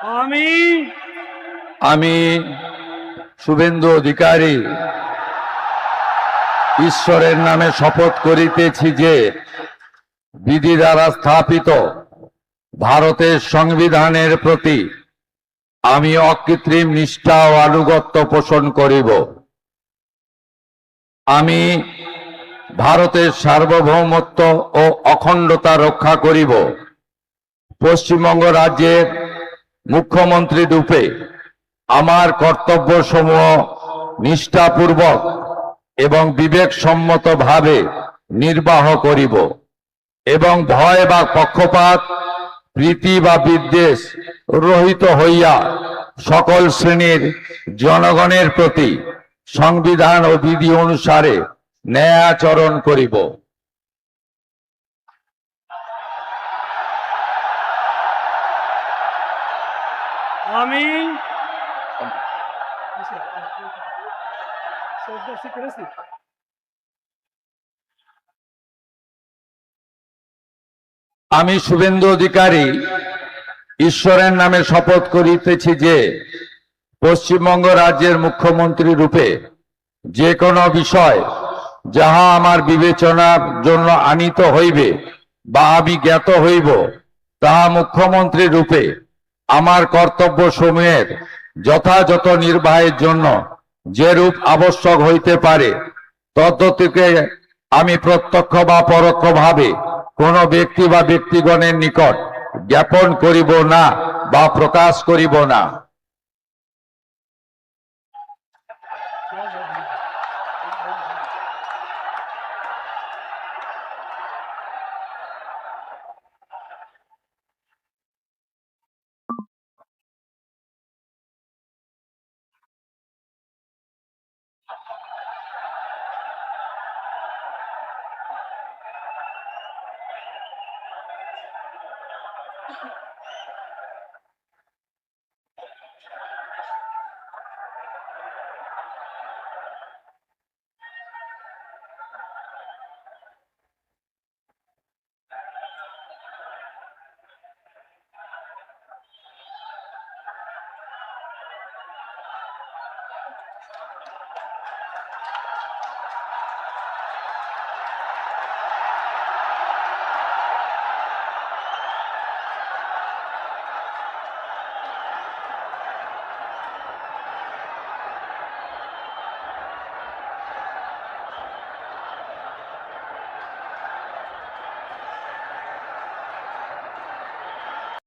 আমি আমি শুভেন্দু অধিকারী ঈশ্বরের নামে শপথ করিতেছি যে বিধি দ্বারা স্থাপিত ভারতের সংবিধানের প্রতি আমি অকৃত্রিম নিষ্ঠা ও আনুগত্য পোষণ করিব। আমি ভারতের সার্বভৌমত্ব ও অখণ্ডতা রক্ষা করিব। পশ্চিমবঙ্গ রাজ্যের মুখ্যমন্ত্রী রূপে আমার কর্তব্যসমূহ নিষ্ঠাপূর্বক এবং বিবেকসম্মতভাবে নির্বাহ করিব এবং ভয় বা পক্ষপাত, প্রীতি বা বিদ্বেষ রহিত হইয়া সকল শ্রেণীর জনগণের প্রতি সংবিধান ও বিধি অনুসারে ন্যায় আচরণ করিব। আমি আমি শুভেন্দু অধিকারী ঈশ্বরের নামে শপথ করিতেছি যে পশ্চিমবঙ্গ রাজ্যের মুখ্যমন্ত্রী রূপে যে কোনো বিষয় যাহা আমার বিবেচনার জন্য আনিত হইবে বা আমি জ্ঞাত হইব, তাহা মুখ্যমন্ত্রী রূপে আমার কর্তব্য সমূহের যথাযথ নির্বাহের জন্য যেরূপ আবশ্যক হইতে পারে তদ্গতিকে আমি প্রত্যক্ষ বা পরোক্ষভাবে কোনো ব্যক্তি বা ব্যক্তিগণের নিকট জ্ঞাপন করিব না বা প্রকাশ করিব না।